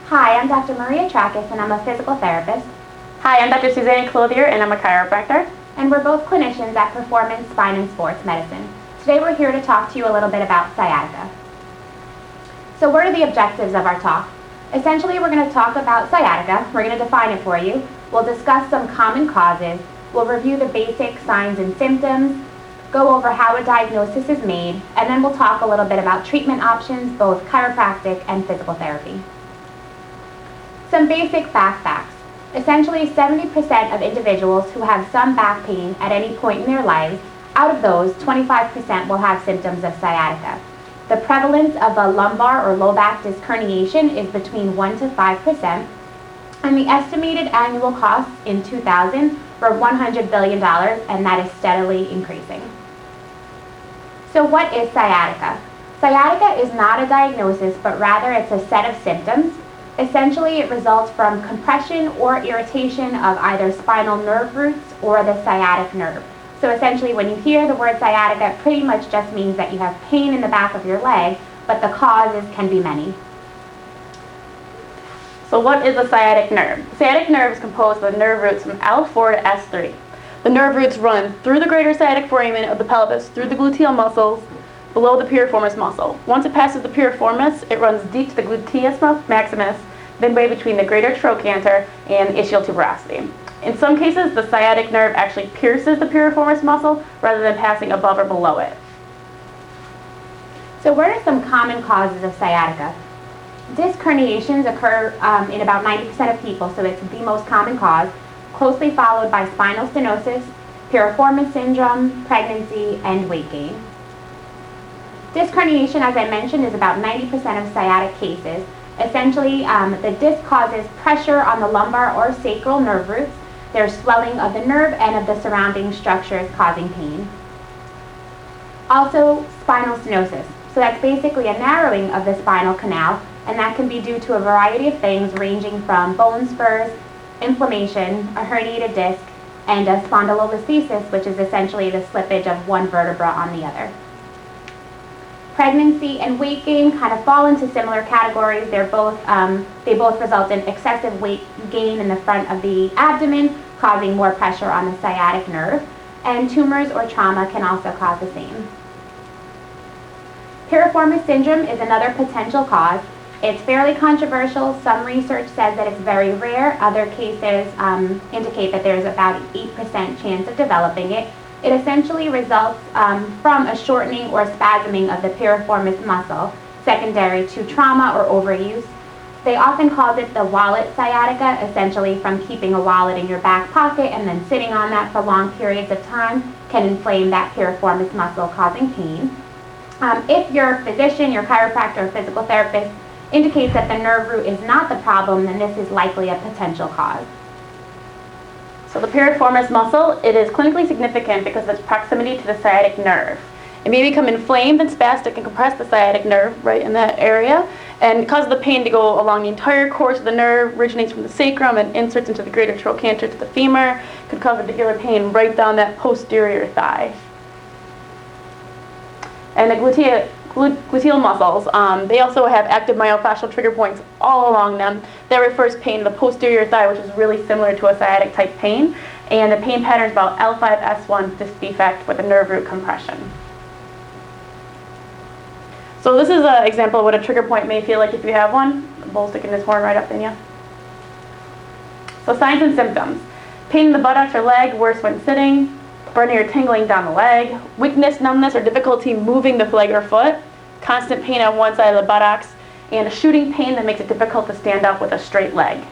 Hi, I'm Dr. Maria Trakas, and I'm a physical therapist. Hi, I'm Dr. Susann Clothier, and I'm a chiropractor. And we're both clinicians at Performance, Spine, and Sports Medicine. Today we're here to talk to you a little bit about sciatica. So what are the objectives of our talk? Essentially, we're going to talk about sciatica. We're going to define it for you. We'll discuss some common causes. We'll review the basic signs and symptoms, go over how a diagnosis is made, and then we'll talk a little bit about treatment options, both chiropractic and physical therapy. Some basic back facts. Essentially, 70% of individuals who have some back pain at any point in their lives, out of those, 25% will have symptoms of sciatica. The prevalence of a lumbar or low back disc herniation is between 1 to 5%, and the estimated annual costs in 2000 were $100 billion, and that is steadily increasing. So what is sciatica? Sciatica is not a diagnosis, but rather it's a set of symptoms. Essentially, it results from compression or irritation of either spinal nerve roots or the sciatic nerve. So essentially, when you hear the word sciatica, it pretty much just means that you have pain in the back of your leg, but the causes can be many. So what is the sciatic nerve? The sciatic nerve is composed of the nerve roots from L4 to S3. The nerve roots run through the greater sciatic foramen of the pelvis, through the gluteal muscles, below the piriformis muscle. Once it passes the piriformis, it runs deep to the gluteus maximus, midway between the greater trochanter and ischial tuberosity. In some cases, the sciatic nerve actually pierces the piriformis muscle rather than passing above or below it. So what are some common causes of sciatica? Disc herniations occur in about 90% of people, so it's the most common cause, closely followed by spinal stenosis, piriformis syndrome, pregnancy, and weight gain. Disc herniation, as I mentioned, is about 90% of sciatic cases. Essentially, the disc causes pressure on the lumbar or sacral nerve roots. There's swelling of the nerve and of the surrounding structures causing pain. Also, spinal stenosis. So that's basically a narrowing of the spinal canal, and that can be due to a variety of things ranging from bone spurs, inflammation, a herniated disc, and a spondylolisthesis, which is essentially the slippage of one vertebra on the other. Pregnancy and weight gain kind of fall into similar categories. They both result in excessive weight gain in the front of the abdomen, causing more pressure on the sciatic nerve, and tumors or trauma can also cause the same. Piriformis syndrome is another potential cause. It's fairly controversial. Some research says that it's very rare. Other cases indicate that there's about an 8% chance of developing it. It essentially results from a shortening or spasming of the piriformis muscle, secondary to trauma or overuse. They often call it the wallet sciatica, essentially from keeping a wallet in your back pocket and then sitting on that for long periods of time can inflame that piriformis muscle, causing pain. If your physician, your chiropractor, or physical therapist indicates that the nerve root is not the problem, then this is likely a potential cause. So the piriformis muscle, it is clinically significant because of its proximity to the sciatic nerve. It may become inflamed and spastic and compress the sciatic nerve right in that area and cause the pain to go along the entire course of the nerve, originates from the sacrum and inserts into the greater trochanter to the femur, could cause particular pain right down that posterior thigh. And the gluteal muscles, they also have active myofascial trigger points all along them. That refers pain to the posterior thigh, which is really similar to a sciatic type pain. And the pain pattern is about L5-S1 disc defect with a nerve root compression. So this is an example of what a trigger point may feel like if you have one. The bull sticking his horn right up in you. So signs and symptoms. Pain in the buttocks or leg, worse when sitting. Burning or tingling down the leg, weakness, numbness, or difficulty moving the leg or foot, constant pain on one side of the buttocks, and a shooting pain that makes it difficult to stand up with a straight leg.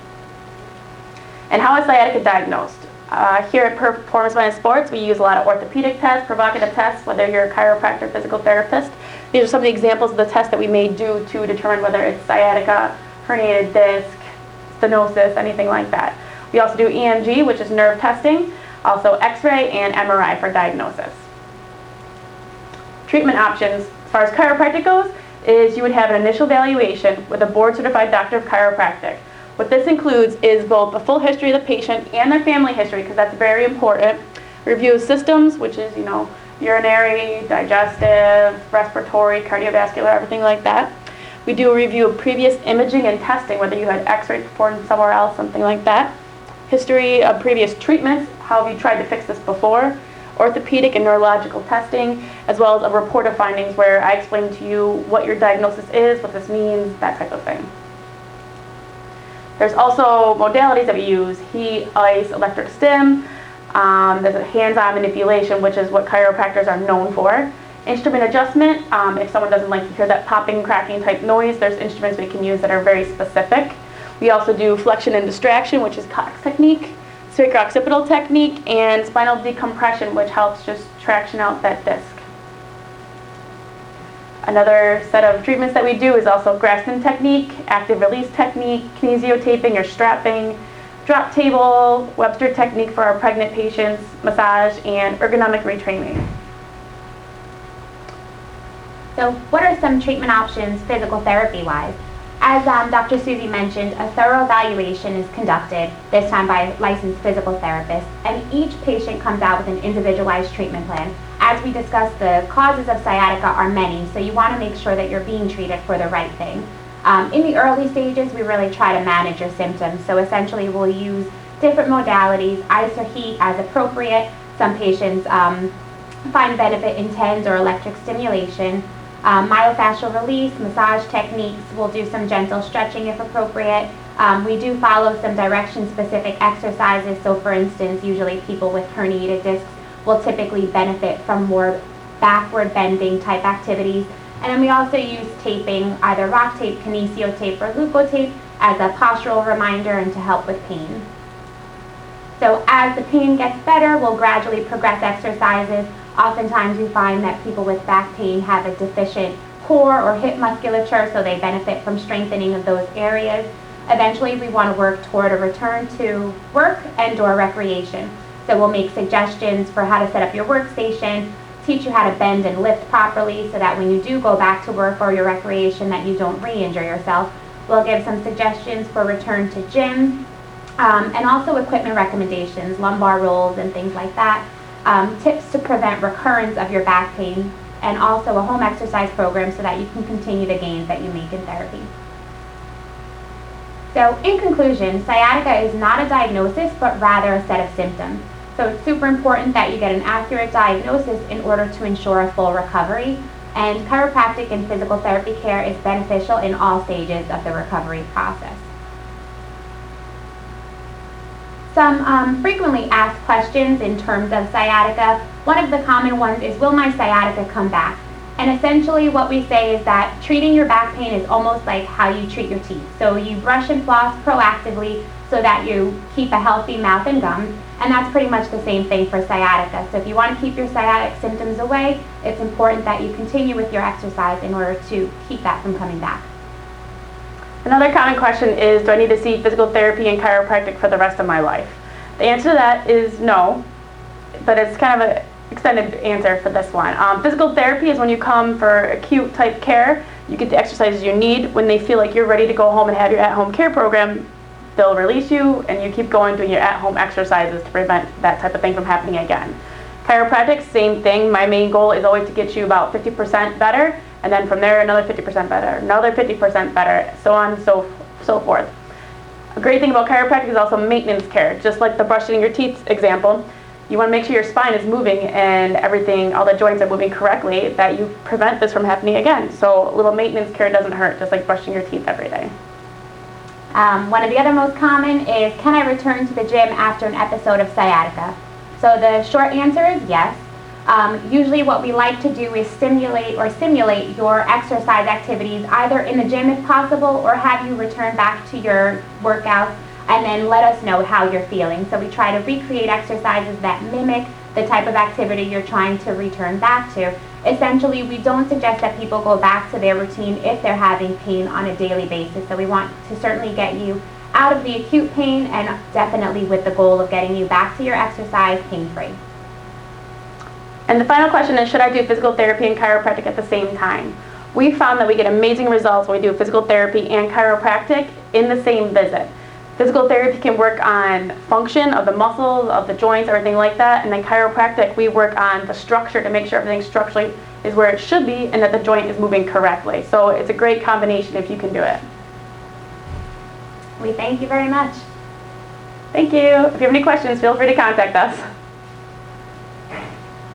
And how is sciatica diagnosed? Here at Performance, Spine, and Sports, we use a lot of orthopedic tests, provocative tests, whether you're a chiropractor or physical therapist. These are some of the examples of the tests that we may do to determine whether it's sciatica, herniated disc, stenosis, anything like that. We also do EMG, which is nerve testing, also X-ray and MRI for diagnosis. Treatment options, as far as chiropractic goes, is you would have an initial evaluation with a board-certified doctor of chiropractic. What this includes is both the full history of the patient and their family history, because that's very important. Review of systems, which is, urinary, digestive, respiratory, cardiovascular, everything like that. We do a review of previous imaging and testing, whether you had x-ray performed somewhere else, something like that. History of previous treatments, how have you tried to fix this before? Orthopedic and neurological testing, as well as a report of findings where I explain to you what your diagnosis is, what this means, that type of thing. There's also modalities that we use: heat, ice, electric stim. There's a hands-on manipulation, which is what chiropractors are known for. Instrument adjustment, if someone doesn't like to hear that popping, cracking type noise, there's instruments we can use that are very specific. We also do flexion and distraction, which is Cox technique, sacro-occipital technique, and spinal decompression, which helps just traction out that disc. Another set of treatments that we do is also Graston technique, active release technique, kinesiotaping or strapping, drop table, Webster technique for our pregnant patients, massage, and ergonomic retraining. So what are some treatment options physical therapy-wise? As Dr. Susie mentioned, a thorough evaluation is conducted, this time by licensed physical therapists, and each patient comes out with an individualized treatment plan. As we discussed, the causes of sciatica are many, so you want to make sure that you're being treated for the right thing. In the early stages, we really try to manage your symptoms, so essentially we'll use different modalities, ice or heat as appropriate. Some patients find benefit in TENS or electric stimulation. Myofascial release, massage techniques, we'll do some gentle stretching if appropriate. We do follow some direction-specific exercises, so for instance, usually people with herniated discs will typically benefit from more backward bending type activities. And then we also use taping, either rock tape, kinesio tape, or leukotape as a postural reminder and to help with pain. So as the pain gets better, we'll gradually progress exercises. Oftentimes we find that people with back pain have a deficient core or hip musculature, so they benefit from strengthening of those areas. Eventually we want to work toward a return to work and/or recreation. So we'll make suggestions for how to set up your workstation, teach you how to bend and lift properly so that when you do go back to work or your recreation that you don't re-injure yourself. We'll give some suggestions for return to gym, and also equipment recommendations, lumbar rolls and things like that. Tips to prevent recurrence of your back pain, and also a home exercise program so that you can continue the gains that you make in therapy. So in conclusion, sciatica is not a diagnosis, but rather a set of symptoms. So it's super important that you get an accurate diagnosis in order to ensure a full recovery, and chiropractic and physical therapy care is beneficial in all stages of the recovery process. Some frequently asked questions in terms of sciatica. One of the common ones is, will my sciatica come back? And essentially what we say is that treating your back pain is almost like how you treat your teeth. So you brush and floss proactively so that you keep a healthy mouth and gums, and that's pretty much the same thing for sciatica. So if you want to keep your sciatic symptoms away, it's important that you continue with your exercise in order to keep that from coming back. Another common question is, do I need to see physical therapy and chiropractic for the rest of my life? The answer to that is no, but it's kind of an extended answer for this one. Physical therapy is when you come for acute type care. You get the exercises you need. When they feel like you're ready to go home and have your at-home care program, they'll release you and you keep going doing your at-home exercises to prevent that type of thing from happening again. Chiropractic, same thing. My main goal is always to get you about 50% better, and then from there another 50% better, another 50% better, so on and so forth. A great thing about chiropractic is also maintenance care. Just like the brushing your teeth example, you want to make sure your spine is moving and everything, all the joints are moving correctly, that you prevent this from happening again. So a little maintenance care doesn't hurt, just like brushing your teeth every day. One of the other most common is, can I return to the gym after an episode of sciatica? So the short answer is yes. Usually what we like to do is simulate your exercise activities either in the gym if possible, or have you return back to your workouts and then let us know how you're feeling. So we try to recreate exercises that mimic the type of activity you're trying to return back to. Essentially, we don't suggest that people go back to their routine if they're having pain on a daily basis. So we want to certainly get you out of the acute pain, and definitely with the goal of getting you back to your exercise pain-free. And the final question is, should I do physical therapy and chiropractic at the same time? We found that we get amazing results when we do physical therapy and chiropractic in the same visit. Physical therapy can work on function of the muscles, of the joints, everything like that, and then chiropractic, we work on the structure to make sure everything's structurally is where it should be and that the joint is moving correctly. So it's a great combination if you can do it. We thank you very much. Thank you. If you have any questions, feel free to contact us.